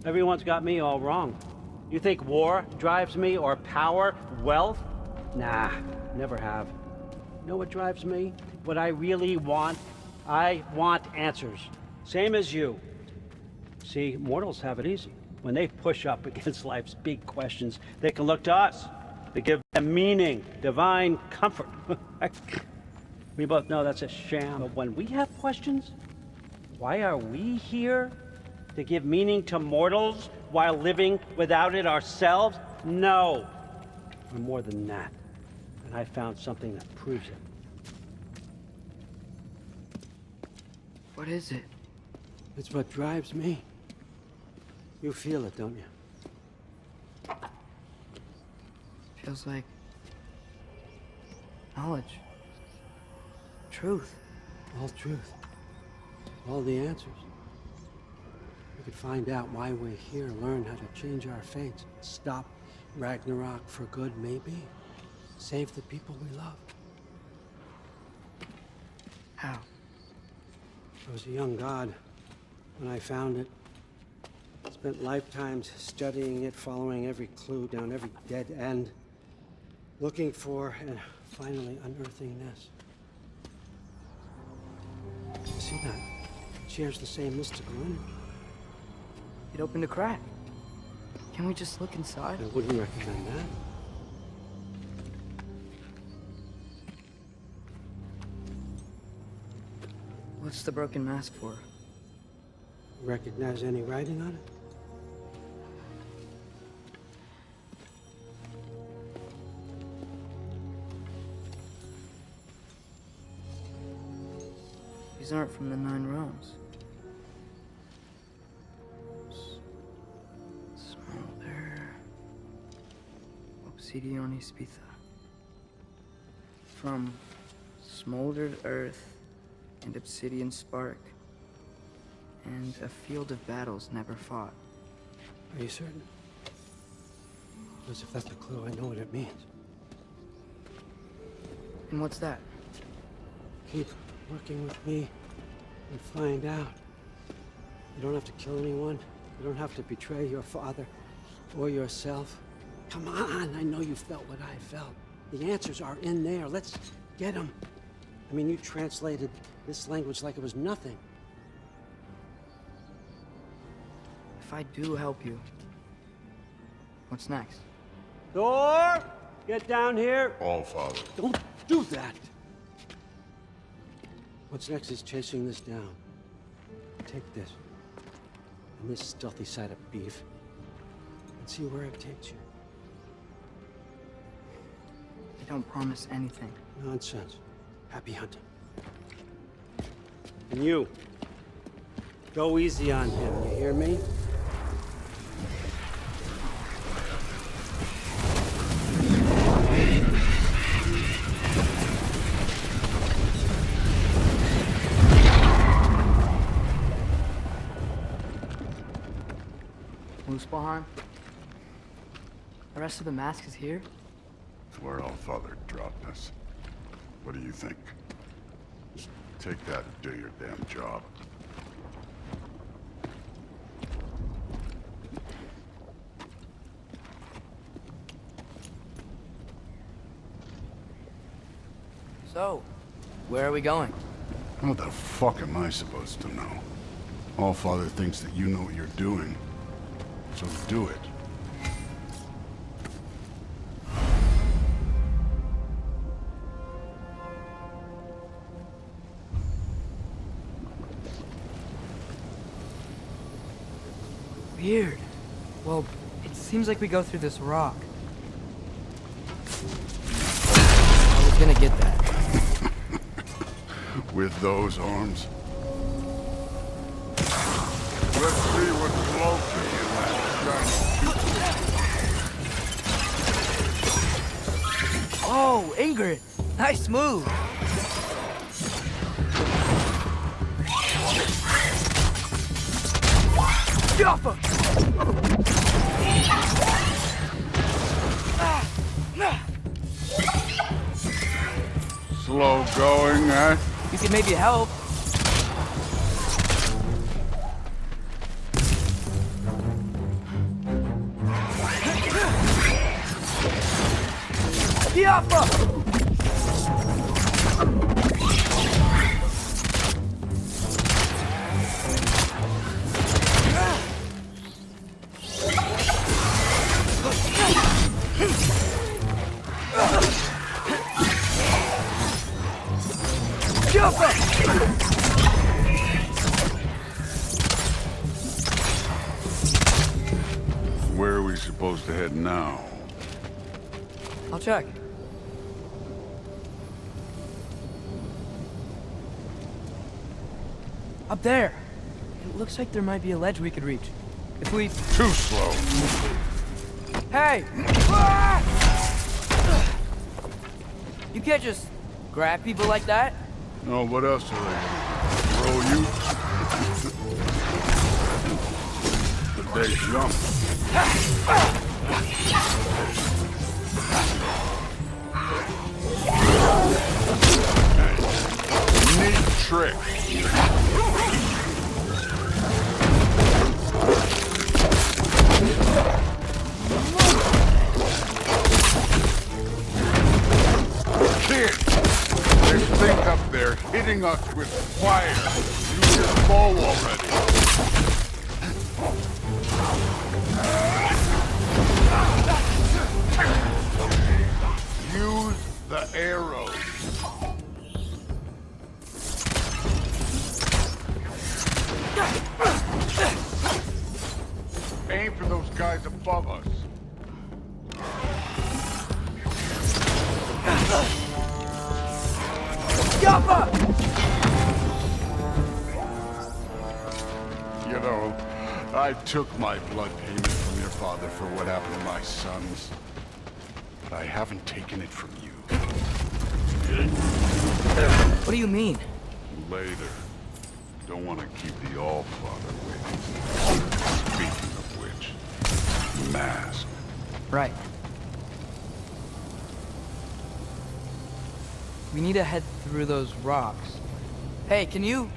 Everyone's got me all wrong. You think war drives me, or power, wealth? Nah, never have. You know what drives me? What I really want? I want answers. Same as you. See, mortals have it easy. When they push up against life's big questions, they can look to us. To give them meaning, divine comfort. We both know that's a sham. But when we have questions, why are we here? To give meaning to mortals while living without it ourselves? No. We're more than that. And I found something that proves it. What is it? It's what drives me. You feel it, don't you? Feels like knowledge. Truth. All truth. All the answers. We could find out why we're here, learn how to change our fates, stop Ragnarok for good, maybe. Save the people we love. How? I was a young god when I found it. Spent lifetimes studying it, following every clue down every dead end, looking for and finally unearthing this. You see that? It shares the same mystical energy. It opened a crack. Can we just look inside? I wouldn't recommend that. What's the broken mask for? Recognize any writing on it? These aren't from the Nine Realms. Smolder. Obsidion Spitha. From smoldered earth and obsidian spark. And a field of battles never fought. Are you certain? Because if that's a clue, I know what it means. And what's that? Keep working with me and find out. You don't have to kill anyone. You don't have to betray your father or yourself. Come on, I know you felt what I felt. The answers are in there. Let's get them. I mean, you translated this language like it was nothing. If I do help you, what's next? THOR! Get down here! All Father. Don't do that! What's next is chasing this down. Take this, and this stealthy side of beef, and see where it takes you. I don't promise anything. Nonsense. Happy hunting. And you, go easy on him, you hear me? Muspelheim? The rest of the mask is here? It's where All Father dropped us. What do you think? Just take that and do your damn job. So, where are we going? What the fuck am I supposed to know? All Father thinks that you know what you're doing. So do it. Weird. Well, it seems like we go through this rock. I was gonna get that. With those arms? Let's see what's floating in that shiny... Oh, Ingrid! Nice move! Jaffe! Slow going, eh? You could maybe help. Where are we supposed to head now? I'll check. Up there. It looks like there might be a ledge we could reach. If we... Too slow. Hey! You can't just grab people like that. No, what else are they gonna throw you? But they jump. Neat trick. Kid, there's things up there hitting us with fire. Use your bow already. Use the arrows. Aim for those guys above us. You know, I took my blood payment from your father for what happened to my sons. But I haven't taken it from you. What do you mean? Later. Don't want to keep the All-Father waiting. Speaking of which, mask. Right. We need to head through those rocks. Hey, can you...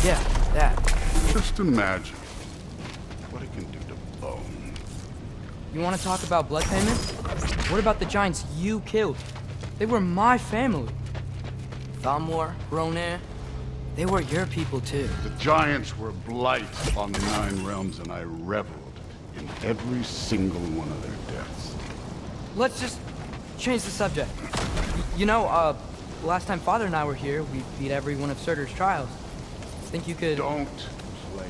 Yeah, that. Just imagine what it can do to bone. You want to talk about blood payments? What about the giants you killed? They were my family. THOR, Ronin, they were your people too. The giants were blight on the Nine Realms, and I reveled in every single one of their deaths. Let's just change the subject. You know, last time Father and I were here, we beat every one of Surtur's trials. Think you could... Don't play.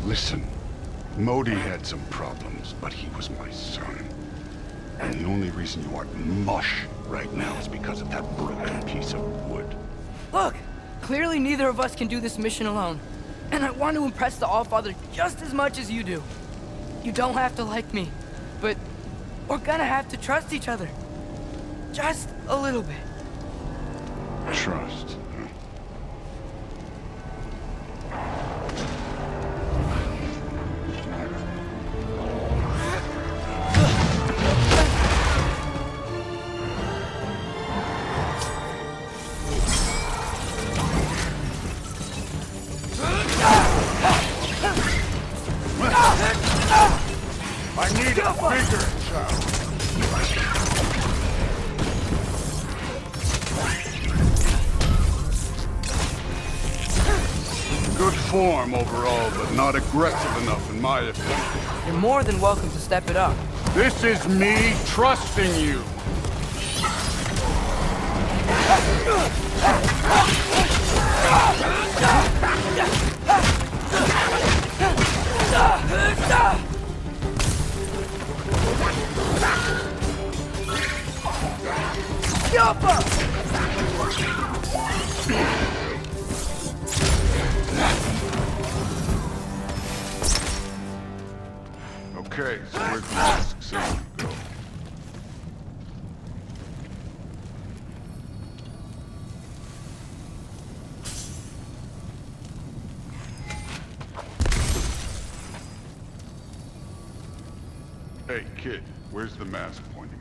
Listen, Modi had some problems, but he was my son. And the only reason you aren't mush right now is because of that broken piece of wood. Look! Clearly neither of us can do this mission alone. And I want to impress the All-Father just as much as you do. You don't have to like me, but we're gonna have to trust each other. Just a little bit. Trust. I need a bigger child. Good form overall, but not aggressive enough in my opinion. You're more than welcome to step it up. This is me trusting you. Okay, so where's the mask saying to go? Hey, kid, where's the mask pointing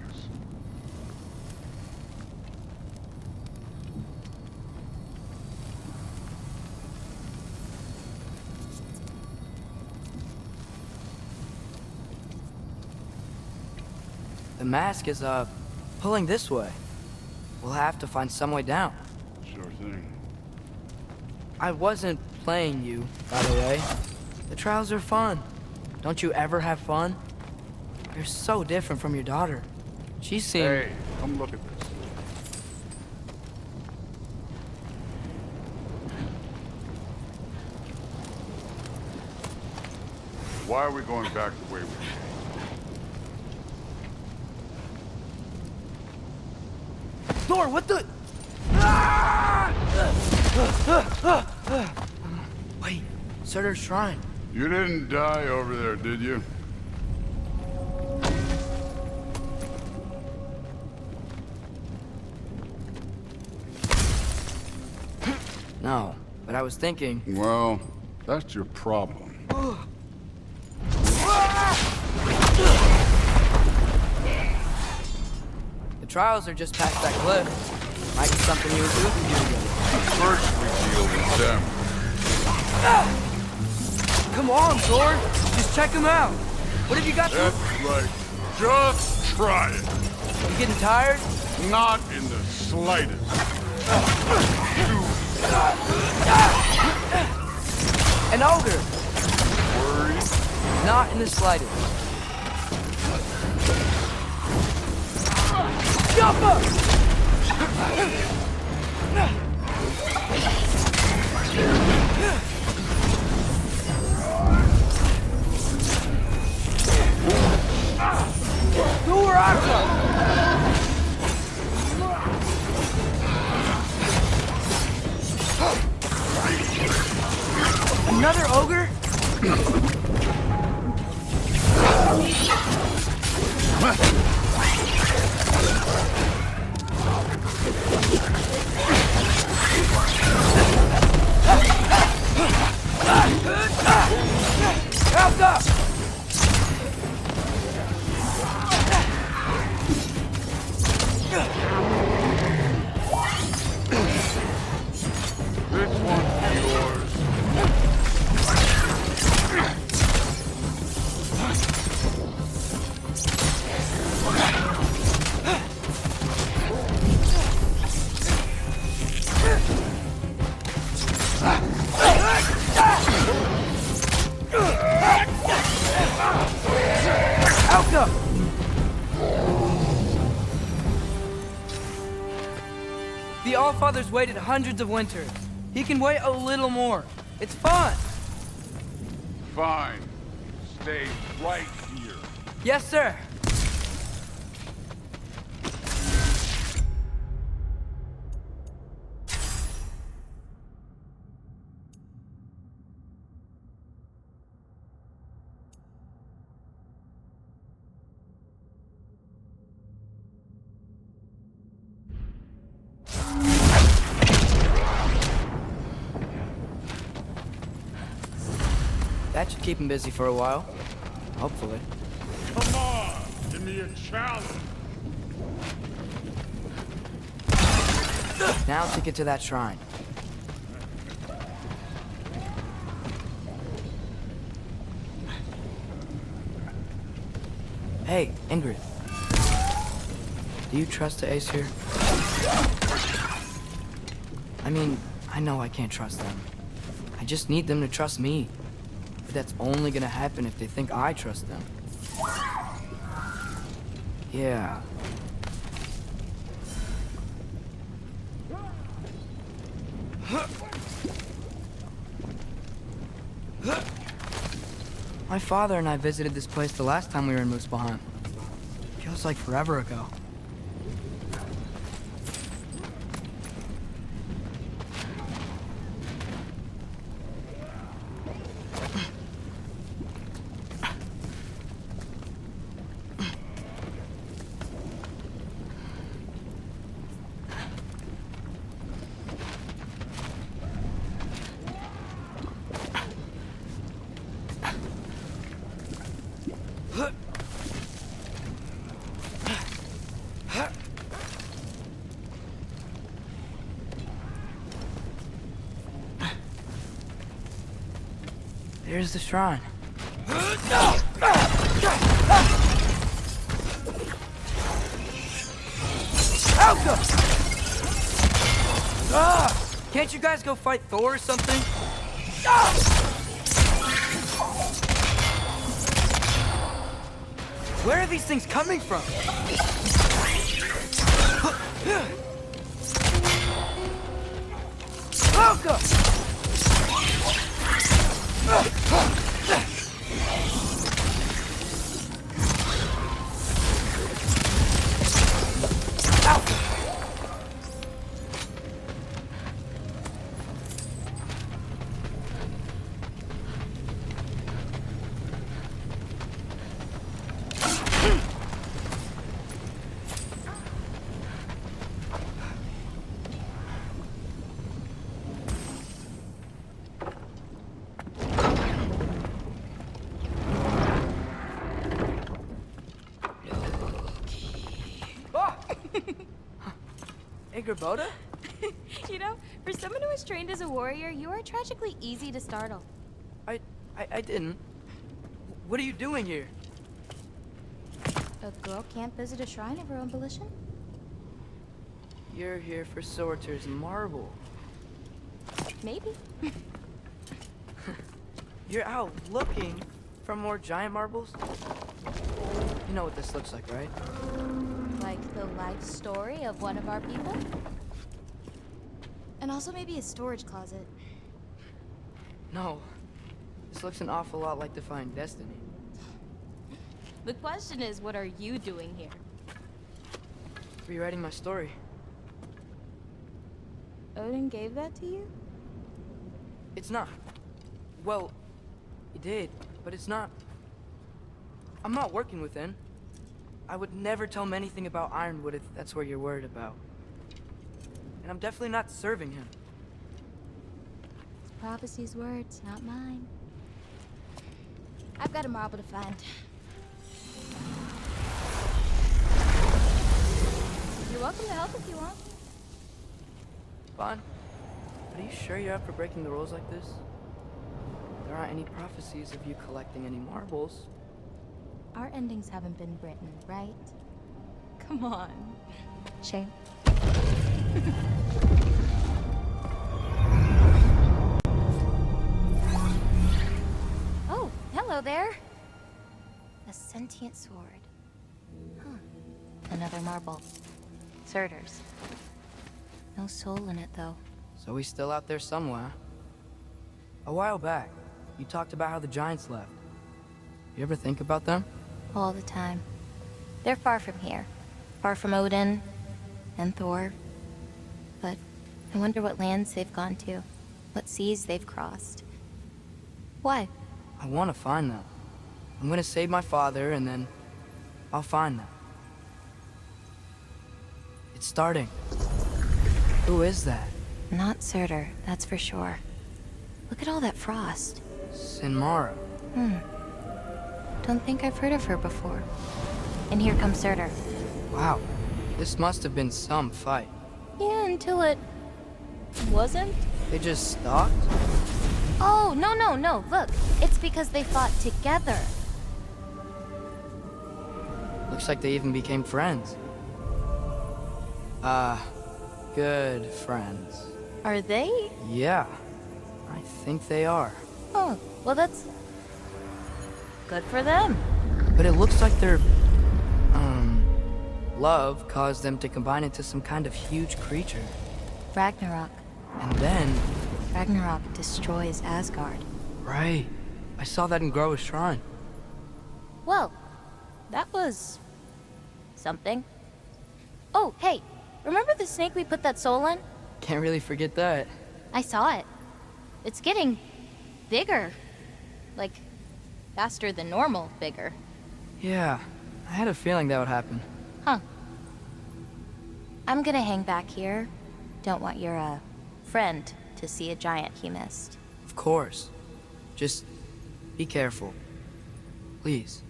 mask is, pulling this way. We'll have to find some way down. Sure thing. I wasn't playing you, by the way. The trials are fun. Don't you ever have fun? You're so different from your daughter. She seemed... Hey, come look at this. Why are we going back the way we came? Thor, what the... Wait, Surtur's shrine. You didn't die over there, did you? No, but I was thinking... Well, that's your problem. The trials are just past that cliff. Might be something you and you can do together. First we deal with them. Come on, Thor. Just check them out. What have you got to... That's right. Just try it. You getting tired? Not in the slightest. An ogre. Worried? Not in the slightest. Jump up! Go where I come! Another ogre? Help up! This one's yours. Out up! The Allfather's waited hundreds of winters. He can wait a little more. It's fun. Fine. Stay right here. Yes, sir. That should keep him busy for a while. Hopefully. Come on! Give me a challenge! Now to get to that shrine. Hey, Ingrid. Do you trust the Ace here? I mean, I know I can't trust them. I just need them to trust me. But that's only gonna happen if they think I trust them. Yeah. My father and I visited this place the last time we were in Muspelheim. Feels like forever ago. There's the shrine. Alka! Ah! Can't you guys go fight Thor or something? Ah! Where are these things coming from? Alka! Hey, Gerboda? You know, for someone who is trained as a warrior, you are tragically easy to startle. I didn't. What are you doing here? A girl can't visit a shrine of her own volition? You're here for Sorter's marble. Maybe. You're out looking for more giant marbles? You know what this looks like, right? Like the life story of one of our people? And also maybe a storage closet. No. This looks an awful lot like Defying Destiny. The question is, what are you doing here? Rewriting my story. Odin gave that to you? It's not. Well, he did, but it's not. I'm not working with him. I would never tell him anything about Ironwood if that's what you're worried about. And I'm definitely not serving him. It's prophecy's words, not mine. I've got a marble to find. You're welcome to help if you want. Bon, are you sure you're up for breaking the rules like this? There aren't any prophecies of you collecting any marbles. Our endings haven't been written, right? Come on. Shame. Oh, hello there. A sentient sword. Huh. Another marble. Surtur's. No soul in it, though. So he's still out there somewhere. A while back, you talked about how the giants left. You ever think about them? All the time. They're far from here. Far from Odin and Thor. But I wonder what lands they've gone to. What seas they've crossed. Why? I want to find them. I'm gonna save my father, and then I'll find them. It's starting. Who is that? Not Surtur, that's for sure. Look at all that frost. Sinmara. Don't think I've heard of her before. And here comes Surtur. Wow. This must have been some fight. Yeah, until it... wasn't? They just stalked? Oh, no. Look, it's because they fought together. Looks like they even became friends. Good friends. Are they? Yeah, I think they are. Oh, well that's... good for them. But it looks like their, love caused them to combine into some kind of huge creature. Ragnarok. And then... Ragnarok destroys Asgard. Right. I saw that in Groa's shrine. Well, that was... something. Oh, hey, remember the snake we put that soul in? Can't really forget that. I saw it. It's getting... bigger. Like, faster than normal bigger. Yeah, I had a feeling that would happen. Huh. I'm gonna hang back here. Don't want your, friend to see a giant he missed. Of course. Just be careful. Please.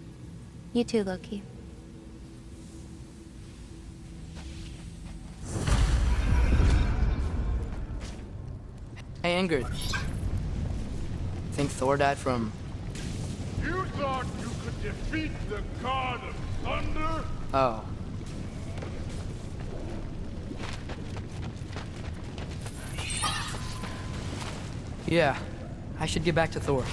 You too, Loki. Hey, Ingrid. Think Thor died from... You thought you could defeat the god of thunder? Oh. Yeah, I should get back to Thor.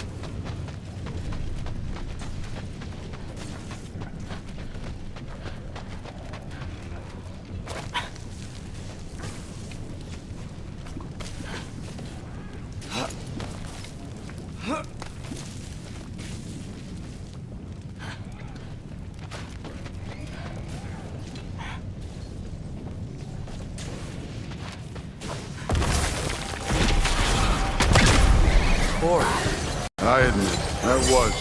I admit, that was.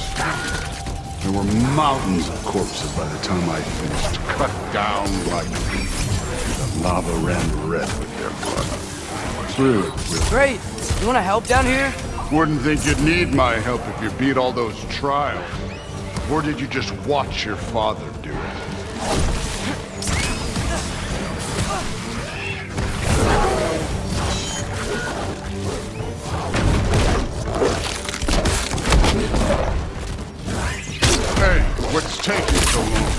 There were mountains of corpses by the time I finished. Cut down like the lava ran red with their blood. It's really. Great! You wanna help down here? Wouldn't think you'd need my help if you beat all those trials. Or did you just watch your father do it? Hey, what's taking so long?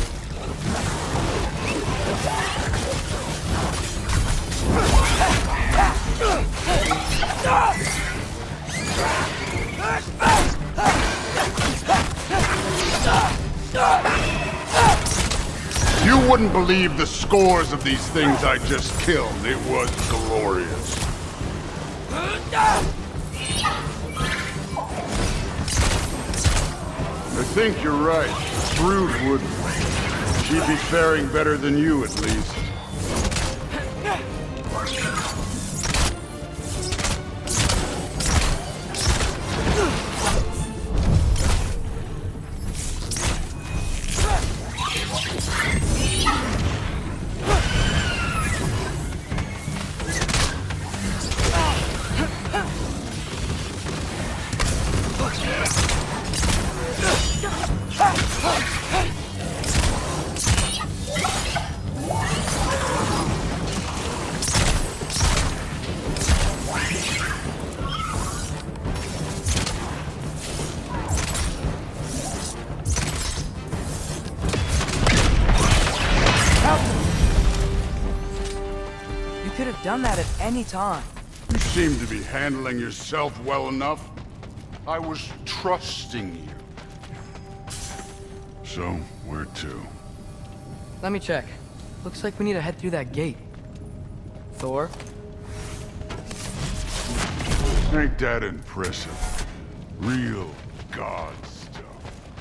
You wouldn't believe the scores of these things I just killed. It was glorious. I think you're right. Brood wouldn't. She'd be faring better than you, at least. Done that at any time. You seem to be handling yourself well enough. I was trusting you. So, where to? Let me check. Looks like we need to head through that gate. Thor? Ain't that impressive? Real god stuff.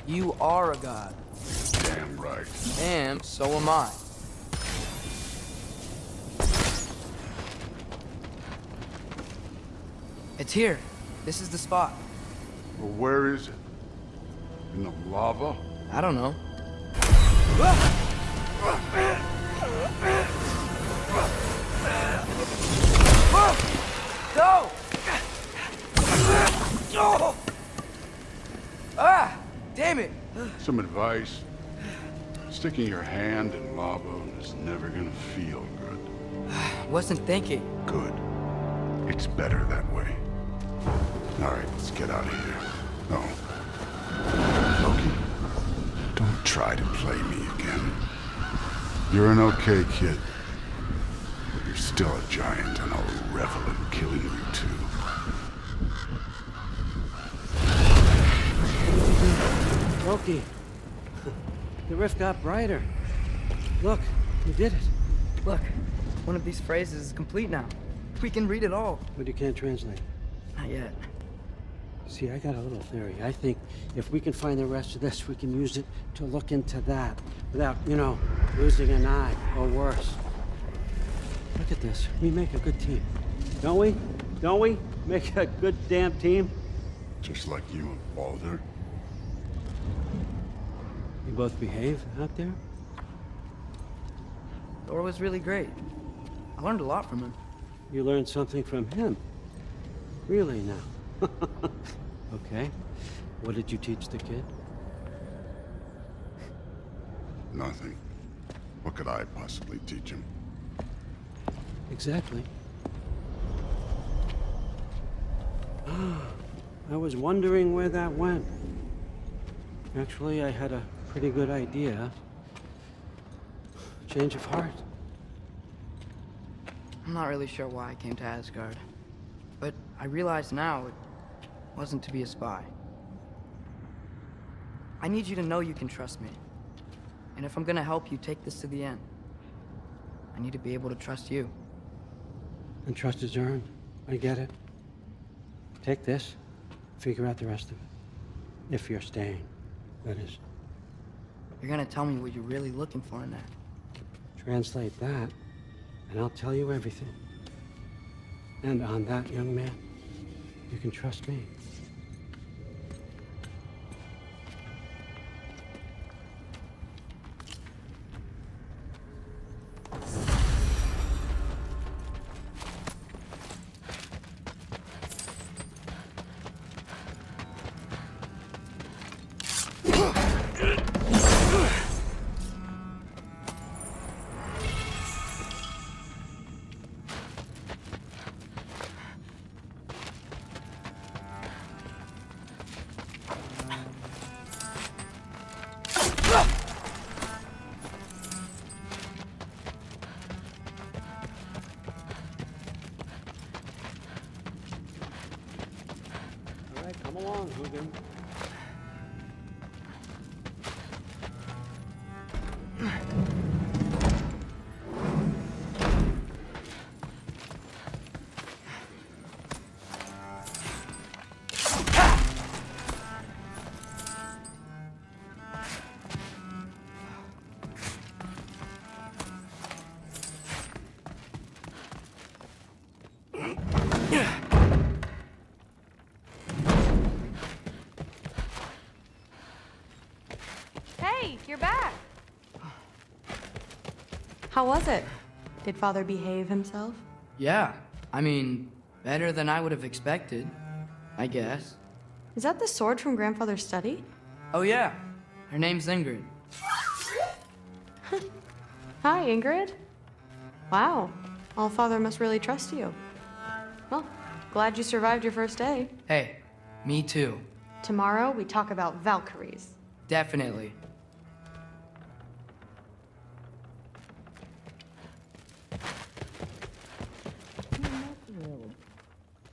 You are a god. Damn right. And so am I. It's here. This is the spot. Well, where is it? In the lava? I don't know. Go! Ah! Damn it! Some advice. Sticking your hand in lava is never gonna feel good. Wasn't thinking. Good. It's better that way. All right, let's get out of here. Oh. Loki, don't try to play me again. You're an okay kid. But you're still a giant, and I'll revel in killing you too. Loki, the rift got brighter. Look, you did it. Look, one of these phrases is complete now. We can read it all. But you can't translate. Not yet. See, I got a little theory. I think if we can find the rest of this, we can use it to look into that without, losing an eye or worse. Look at this. We make a good team. Don't we? Don't we? Make a good damn team? Just like you and Baldur. We both behave out there? Thor was really great. I learned a lot from him. You learned something from him? Really now? Okay. What did you teach the kid? Nothing. What could I possibly teach him? Exactly. I was wondering where that went. Actually, I had a pretty good idea. Change of heart. I'm not really sure why I came to Asgard. But I realize now it wasn't to be a spy. I need you to know you can trust me. And if I'm gonna help you take this to the end, I need to be able to trust you. And trust is earned. I get it. Take this, figure out the rest of it. If you're staying, that is. You're gonna tell me what you're really looking for in that. Translate that, and I'll tell you everything. And on that, young man, you can trust me. All right, come along, Hogan. Hey, you're back. How was it? Did Father behave himself? Yeah, I mean, better than I would have expected, I guess. Is that the sword from Grandfather's study? Oh yeah, her name's Ingrid. Hi, Ingrid. Wow, All-Father must really trust you. Well, glad you survived your first day. Hey, me too. Tomorrow, we talk about Valkyries. Definitely.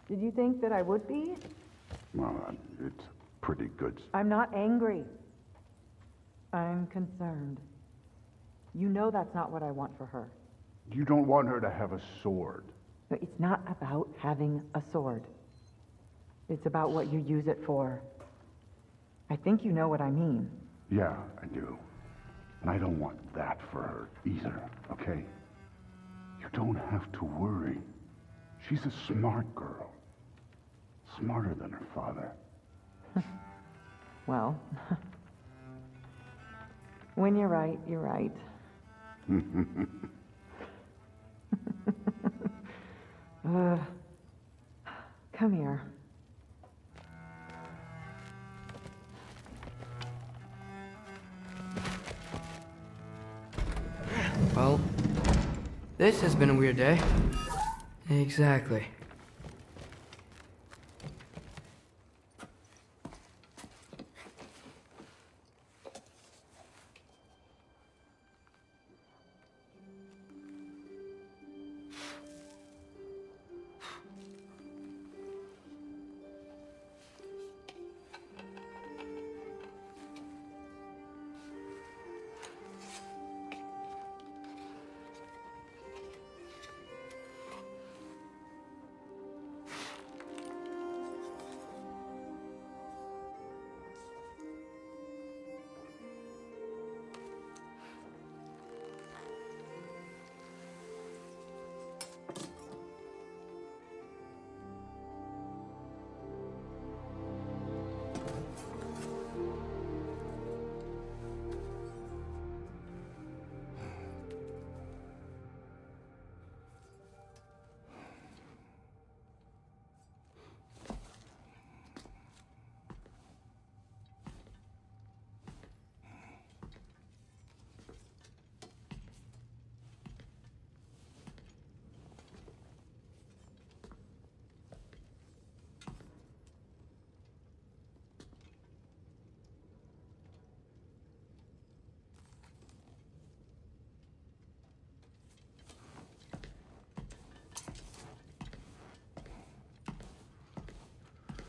Did you think that I would be? Well, it's pretty good. I'm not angry. I'm concerned. You know that's not what I want for her. You don't want her to have a sword. No, it's not about having a sword. It's about what you use it for. I think you know what I mean. Yeah, I do. And I don't want that for her either, okay? You don't have to worry. She's a smart girl. Smarter than her father. Well, when you're right, you're right. Come here. Well, this has been a weird day. Exactly.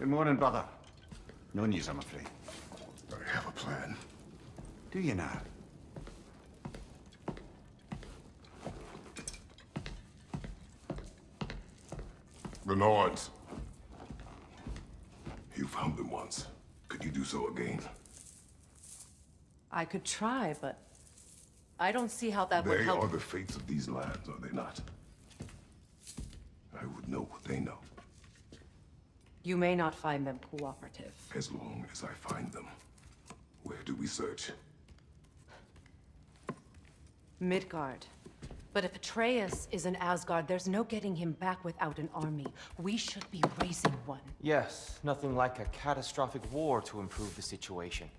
Good morning, brother. No news, I'm afraid. I have a plan. Do you now? The Nords. You found them once. Could you do so again? I could try, but I don't see how that would They help. are the fates of these lands, are they not? I would know what they know, You may not find them cooperative. as long as I find them. Where do we search? Midgard. But if Atreus is in Asgard, there's no getting him back without an army. We should be raising one. Yes, nothing like a catastrophic war to improve the situation.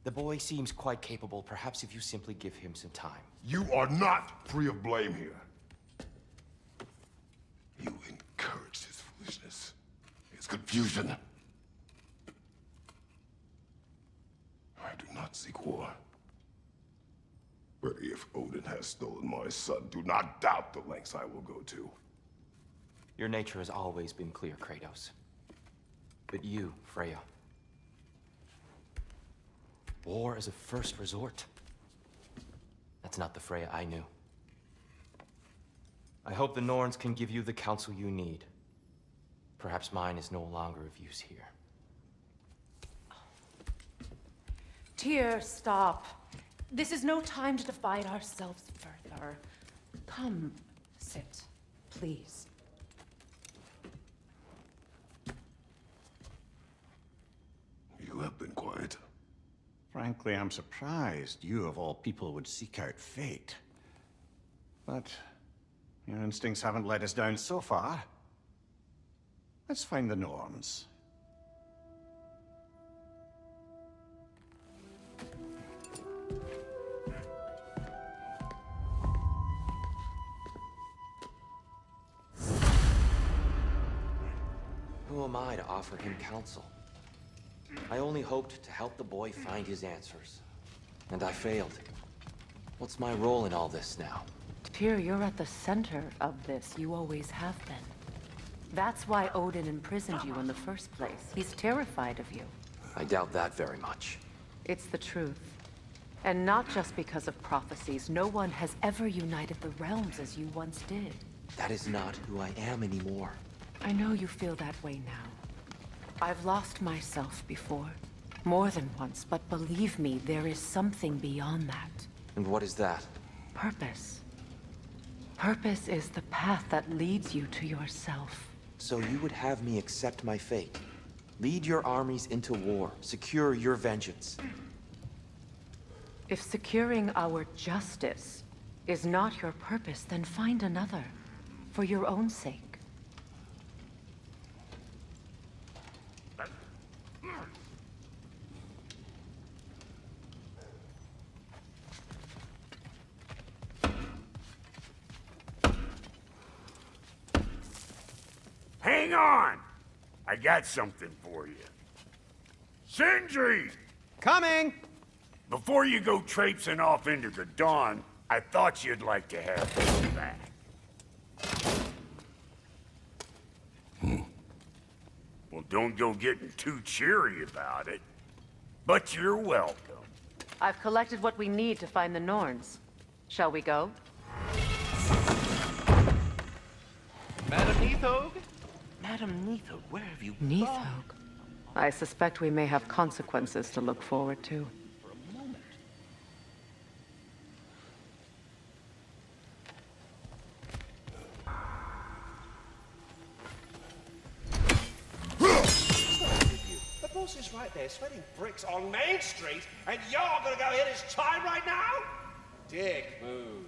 The boy seems quite capable. Perhaps if you simply give him some time. You are not free of blame here. You encouraged his foolishness, his confusion. I do not seek war. But if Odin has stolen my son, do not doubt the lengths I will go to. Your nature has always been clear, Kratos. But you, Freya. War is a first resort. That's not the Freya I knew. I hope the Norns can give you the counsel you need. Perhaps mine is no longer of use here. Tyr, stop. This is no time to divide ourselves further. Come, sit, please. You have been quiet. Frankly, I'm surprised you, of all people, would seek out fate. But your instincts haven't let us down so far. Let's find the Norns. Who am I to offer him counsel? I only hoped to help the boy find his answers. And I failed. What's my role in all this now? Tyr, you're at the center of this. You always have been. That's why Odin imprisoned you in the first place. He's terrified of you. I doubt that very much. It's the truth. And not just because of prophecies. No one has ever united the realms as you once did. That is not who I am anymore. I know you feel that way now. I've lost myself before. More than once, but believe me, there is something beyond that. And what is that? Purpose. Purpose is the path that leads you to yourself. So you would have me accept my fate? Lead your armies into war, secure your vengeance. If securing our justice is not your purpose, then find another. For your own sake. Hang on! I got something for you. Sindri! Coming! Before you go traipsing off into the dawn, I thought you'd like to have this back. Well, don't go getting too cheery about it. But you're welcome. I've collected what we need to find the Norns. Shall we go? Madam Neathog? Madam Neathog, where have you Neathog. I suspect we may have consequences to look forward to. for a moment? The boss is right there, sweating bricks on Main Street, and you're gonna go hit his time right now? Dick, move.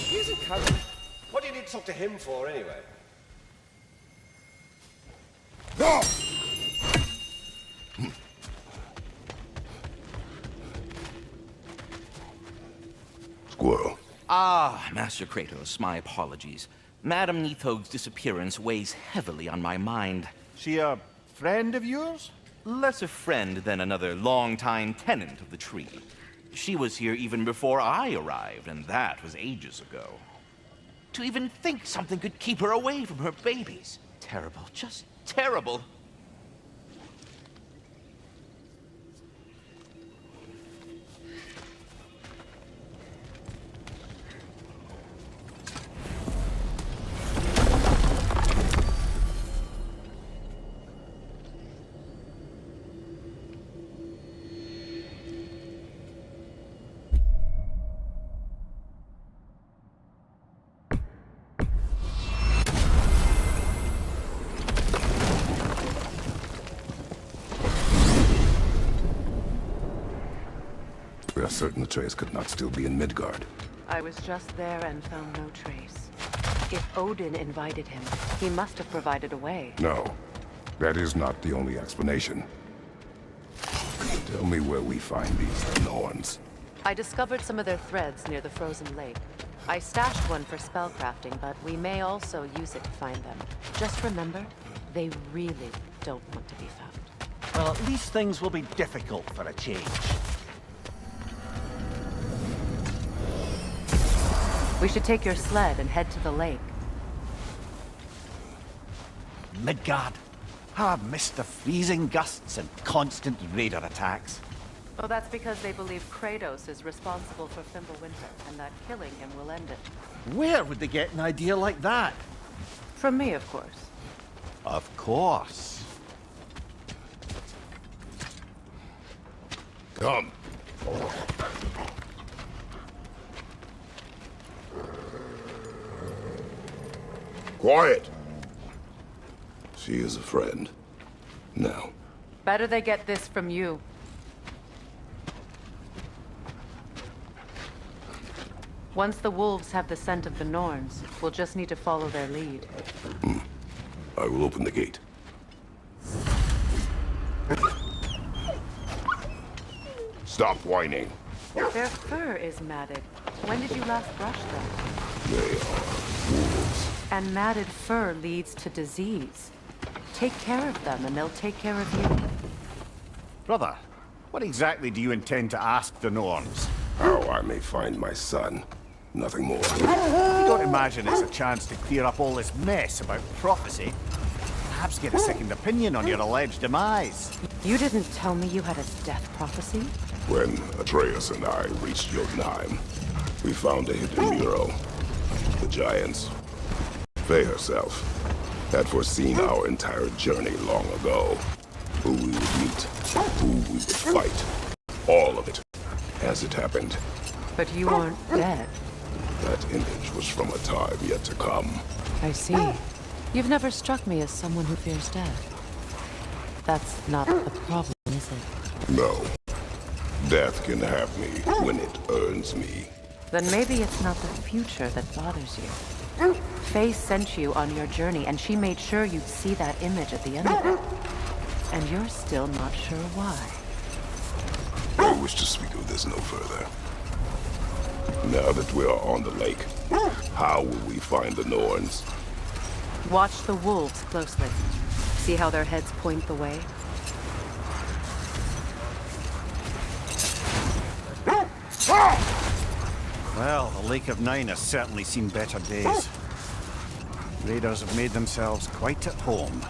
He isn't coming. What do you need to talk to him for, anyway? Squirrel. Ah, Master Kratos, my apologies. Madam Neathog's disappearance weighs heavily on my mind. She a friend of yours? Less a friend than another longtime tenant of the tree. She was here even before I arrived, and that was ages ago. To even think something could keep her away from her babies. Terrible, just terrible. We are certain Atreus could not still be in Midgard. I was just there and found no trace. If Odin invited him, he must have provided a way. No, that is not the only explanation. Tell me where we find these Norns. I discovered some of their threads near the frozen lake. I stashed one for spellcrafting, but we may also use it to find them. Just remember, they really don't want to be found. Well, at least things will be difficult for a change. We should take your sled and head to the lake. Midgard. How I've missed the freezing gusts and constant raider attacks. Oh, that's because they believe Kratos is responsible for Fimbulwinter, and that killing him will end it. Where would they get an idea like that? From me, of course. Of course. Come. Quiet! She is a friend. Now. Better they get this from you. Once the wolves have the scent of the Norns, we'll just need to follow their lead. I will open the gate. Stop whining. Their fur is matted. When did you last brush them? They are wolves. And matted fur leads to disease. Take care of them, and they'll take care of you. Brother, what exactly do you intend to ask the Norns? How I may find my son. Nothing more. You don't imagine it's a chance to clear up all this mess about prophecy? Perhaps get a second opinion on your alleged demise. You didn't tell me you had a death prophecy? When Atreus and I reached Jotunheim, we found a hidden mural. The giants, Faye herself, had foreseen our entire journey long ago. Who we would meet, who we would fight. All of it, as it happened. But you aren't dead. That image was from a time yet to come. I see. You've never struck me as someone who fears death. That's not the problem, is it? No. Death can have me when it earns me. Then maybe it's not the future that bothers you. Faye sent you on your journey, and she made sure you'd see that image at the end of it. And you're still not sure why. I wish to speak of this no further. Now that we are on the lake, how will we find the Norns? Watch the wolves closely. See how their heads point the way? Well, the Lake of Nine has certainly seen better days. Raiders have made themselves quite at home.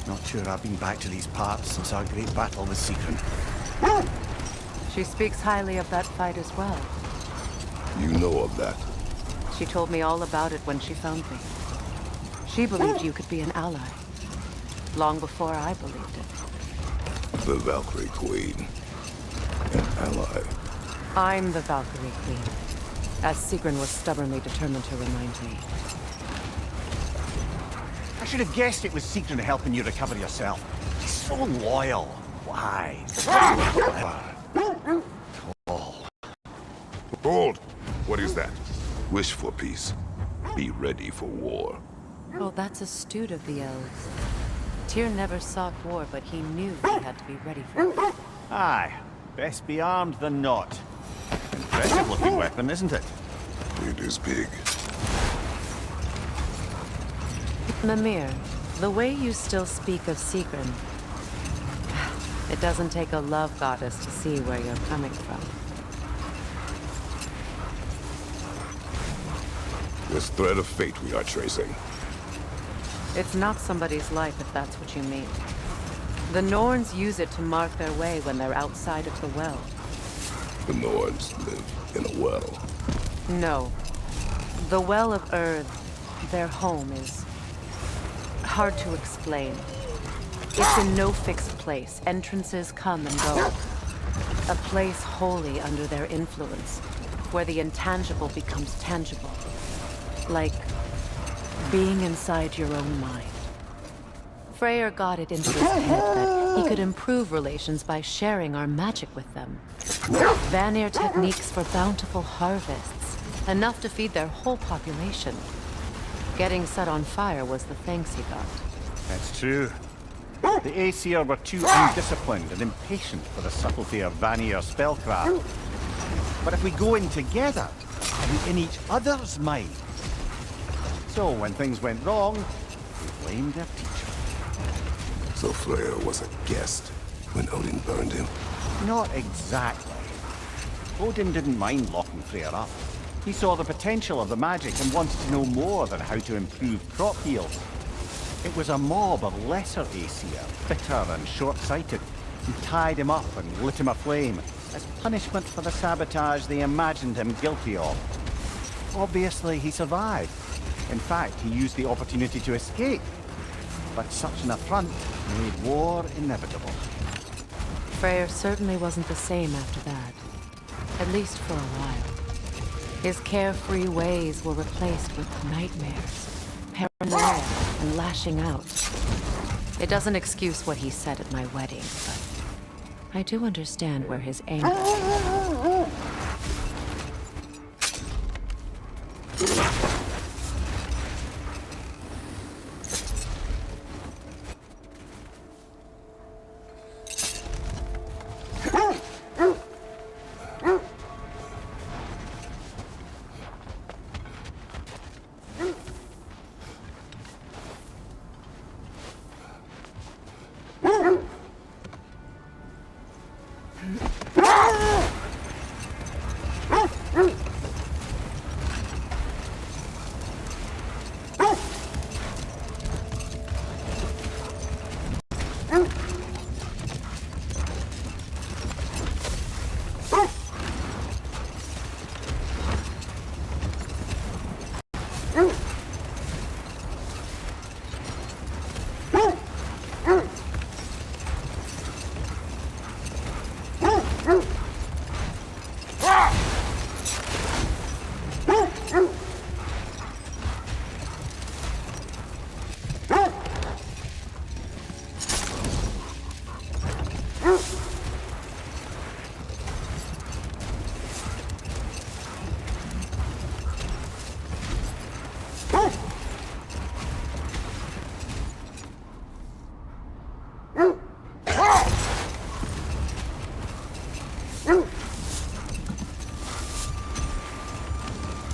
Not sure I've been back to these parts since our great battle with Sigrun. She speaks highly of that fight as well. You know of that? She told me all about it when she found me. She believed you could be an ally. Long before I believed it. The Valkyrie Queen. An ally. I'm the Valkyrie Queen, as Sigrun was stubbornly determined to remind me. I should have guessed it was Sigrun helping you recover yourself. She's so loyal. Why? Hold! What is that? Wish for peace. Be ready for war. Oh, that's astute of the elves. Tyr never sought war, but he knew he had to be ready for it. Aye. Best be armed than not. Impressive looking weapon, isn't it? It is big. Mimir, the way you still speak of Sigrun, it doesn't take a love goddess to see where you're coming from. This thread of fate we are tracing. It's not somebody's life, if that's what you mean. The Norns use it to mark their way when they're outside of the well. The Norns live in a well. No. The Well of Earth, their home, is hard to explain. It's in no fixed place. Entrances come and go. A place wholly under their influence, where the intangible becomes tangible. Like being inside your own mind. Freyr got it into his head that he could improve relations by sharing our magic with them. Vanir techniques for bountiful harvests, enough to feed their whole population. Getting set on fire was the thanks he got. That's true. The Aesir were too undisciplined and impatient for the subtlety of Vanir spellcraft. But if we go in together, are we in each other's mind? So when things went wrong, we blamed their teacher. So Freyr was a guest when Odin burned him? Not exactly. Odin didn't mind locking Freyr up. He saw the potential of the magic and wanted to know more than how to improve crop yield. It was a mob of lesser Aesir, bitter and short-sighted, who tied him up and lit him aflame as punishment for the sabotage they imagined him guilty of. Obviously, he survived. In fact, he used the opportunity to escape. But such an affront made war inevitable. Freyr certainly wasn't the same after that. At least for a while. His carefree ways were replaced with nightmares, paranoia, and lashing out. It doesn't excuse what he said at my wedding, but I do understand where his anger came from.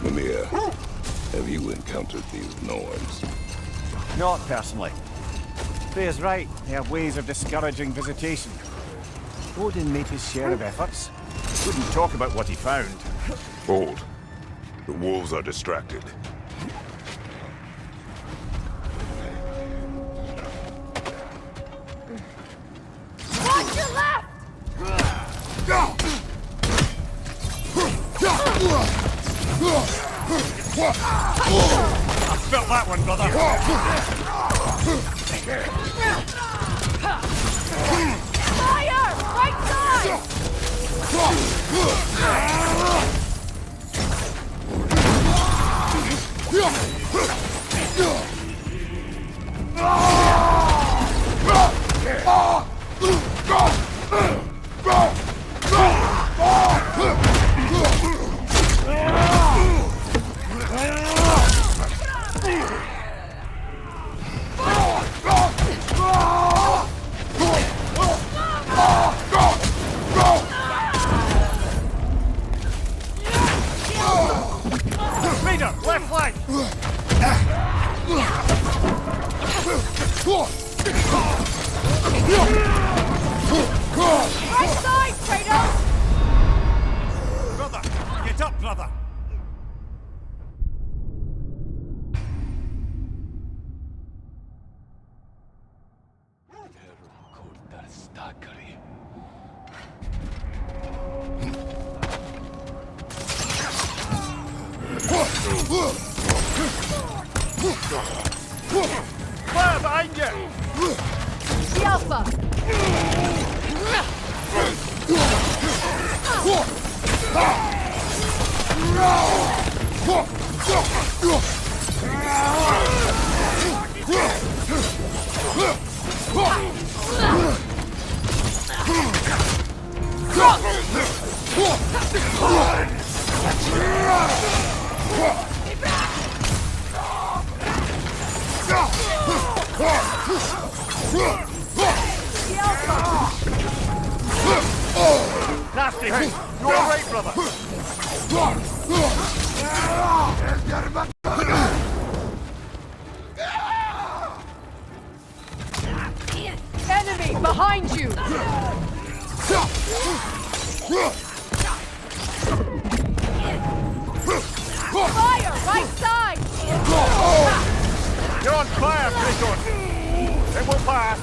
Mimir, have you encountered these Norns? Not personally. Freya's right. They have ways of discouraging visitation. Odin made his share of efforts. Wouldn't talk about what he found. Hold. The wolves are distracted. Watch your left! I felt that one, brother. Fire! Right side! Leader, left flank! Right side, Kratos! Brother! Get up, brother! Fire behind you! The Alpha! Nasty! You alright, brother? Enemy behind you! Fire! Right side! You're on fire, Kratos! It will pass!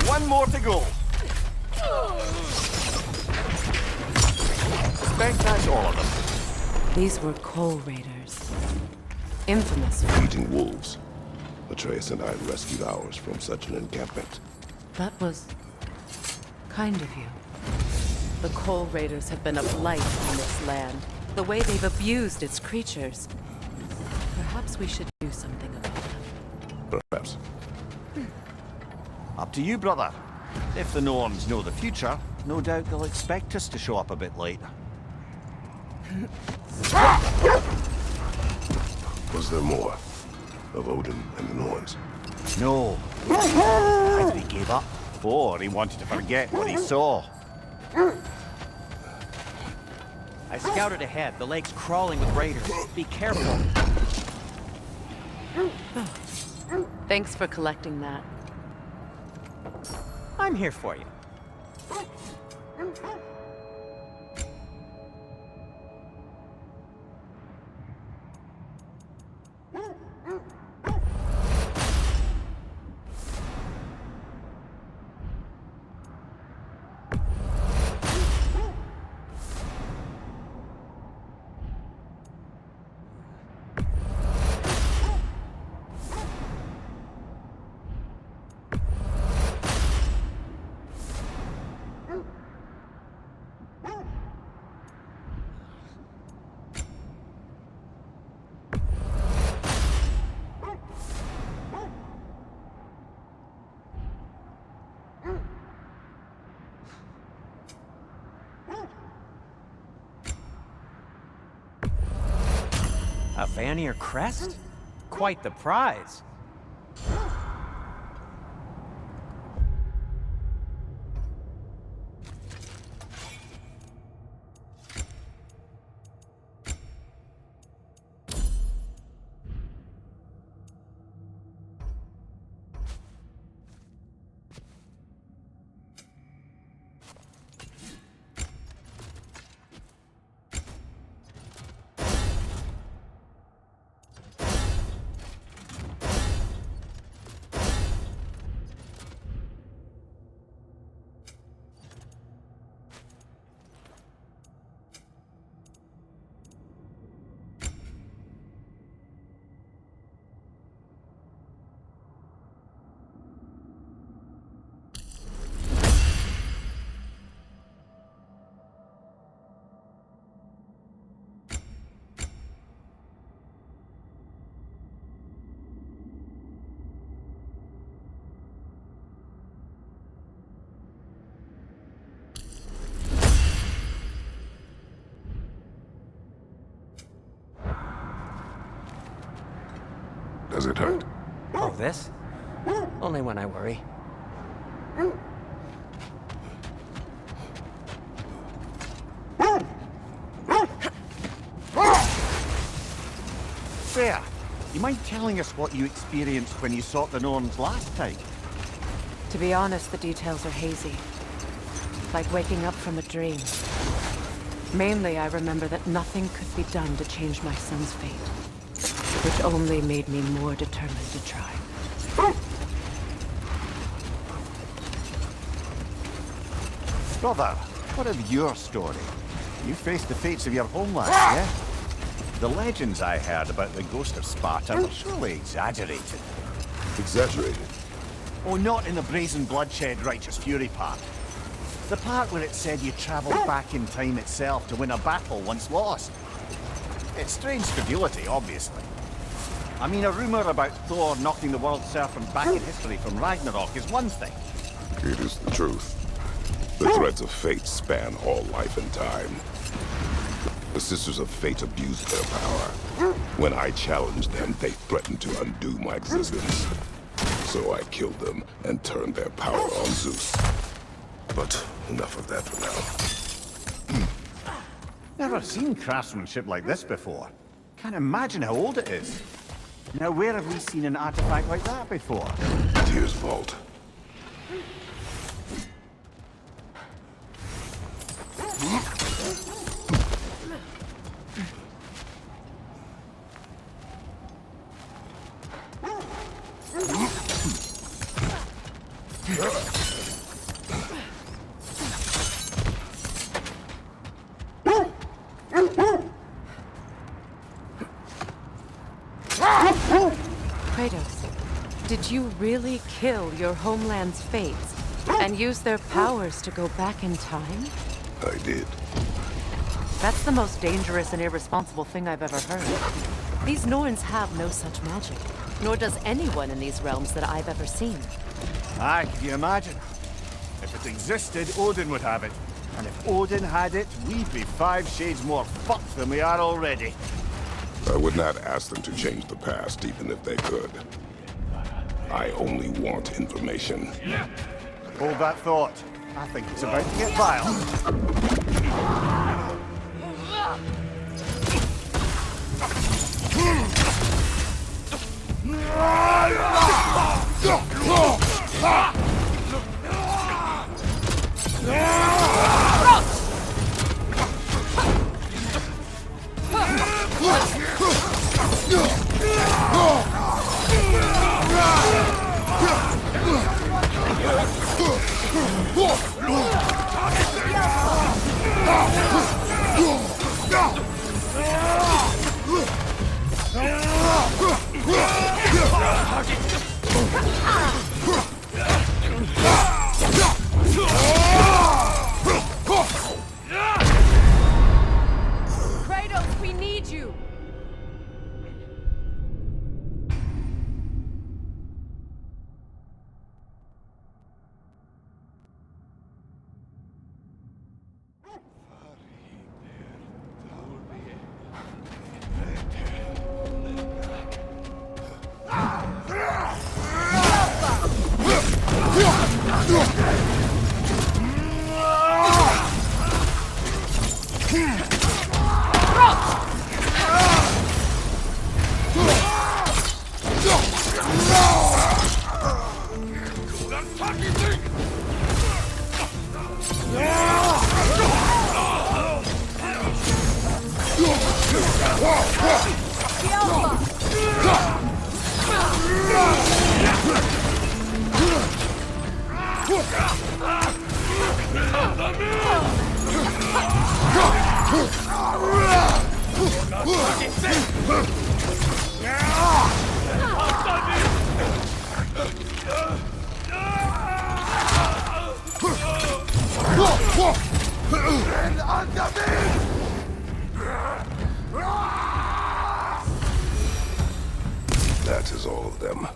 One more to go. Suspect that's all of them. These were Coal Raiders. Infamous. Eating wolves. Atreus and I rescued ours from such an encampment. That was kind of you. The Coal Raiders have been a blight on this land. The way they've abused its creatures. Perhaps we should do something about them. Perhaps. Up to you, brother. If the Norns know the future, no doubt they'll expect us to show up a bit late. Was there more of Odin and the Norns? No. Either he gave up, or he wanted to forget what he saw. I scouted ahead. The lake's crawling with raiders. Be careful. Thanks for collecting that. I'm here for you. A Vanir crest? Quite the prize. Does it hurt? Oh, this? Only when I worry. Freya, you mind telling us what you experienced when you sought the Norns last time? To be honest, the details are hazy. Like waking up from a dream. Mainly, I remember that nothing could be done to change my son's fate. Which only made me more determined to try. Brother, what of your story? You faced the fates of your homeland, yeah? The legends I heard about the ghost of Sparta were surely exaggerated. Exaggerated? Oh, not in the brazen bloodshed righteous fury part. The part where it said you travelled back in time itself to win a battle once lost. It's strange credulity, obviously. I mean, a rumour about Thor knocking the world serpent back in history from Ragnarok is one thing. It is the truth. The threads of fate span all life and time. The Sisters of Fate abused their power. When I challenged them, they threatened to undo my existence. So I killed them and turned their power on Zeus. But enough of that for now. Never seen craftsmanship like this before. Can't imagine how old it is. Now, where have we seen an artifact like that before? Tyr's vault. Kratos, did you really kill your homeland's fates and use their powers to go back in time? I did. That's the most dangerous and irresponsible thing I've ever heard. These Norns have no such magic, nor does anyone in these realms that I've ever seen. Aye, can you imagine? If it existed, Odin would have it. And if Odin had it, we'd be 5 shades more fucked than we are already. I would not ask them to change the past, even if they could. I only want information. Hold that thought. I think it's about to get violent. Kratos, we need you! That is all of them.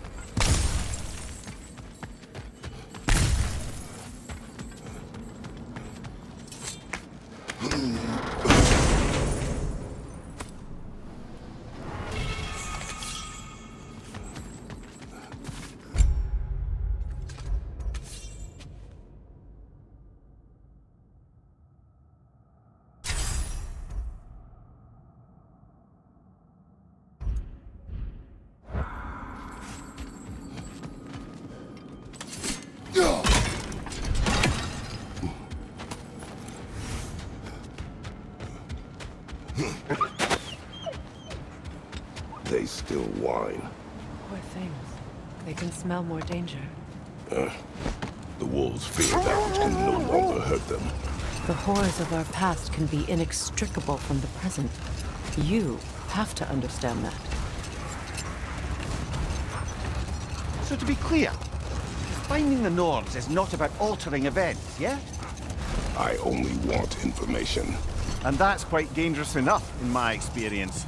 still whine. Poor things. They can smell more danger. The wolves fear that which can no longer hurt them. The horrors of our past can be inextricable from the present. You have to understand that. So to be clear, finding the Nords is not about altering events, yeah? I only want information. And that's quite dangerous enough, in my experience.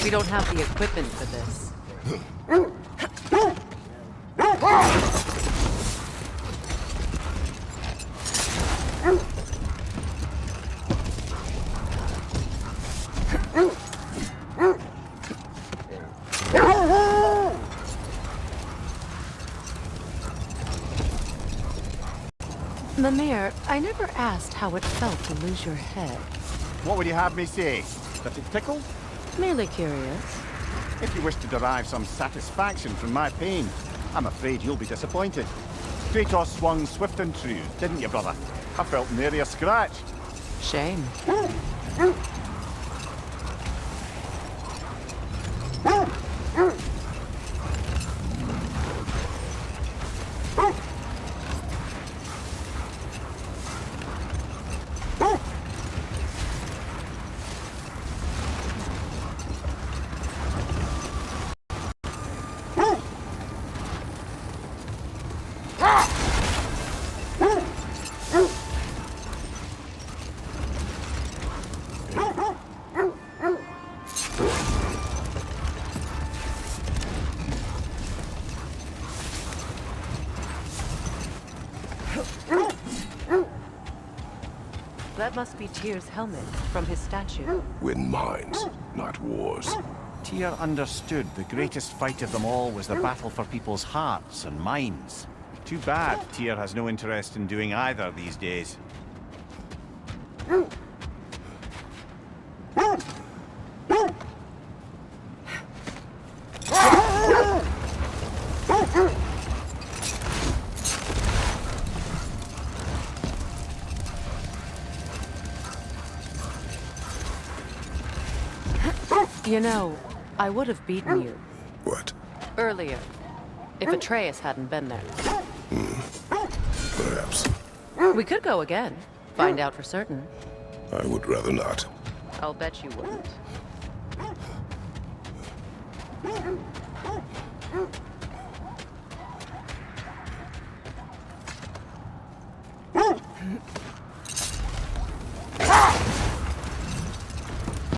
We don't have the equipment for this. Mimir, I never asked how it felt to lose your head. What would you have me say? That it tickled? Merely curious. If you wish to derive some satisfaction from my pain, I'm afraid you'll be disappointed. Kratos swung swift and true, didn't you, brother? I felt nary a scratch. Shame. That must be Tyr's helmet from his statue. Win minds, not wars. Tyr understood the greatest fight of them all was the battle for people's hearts and minds. Too bad Tyr has no interest in doing either these days. You know, I would have beaten you. What? Earlier. If Atreus hadn't been there. Perhaps. We could go again. Find out for certain. I would rather not. I'll bet you wouldn't.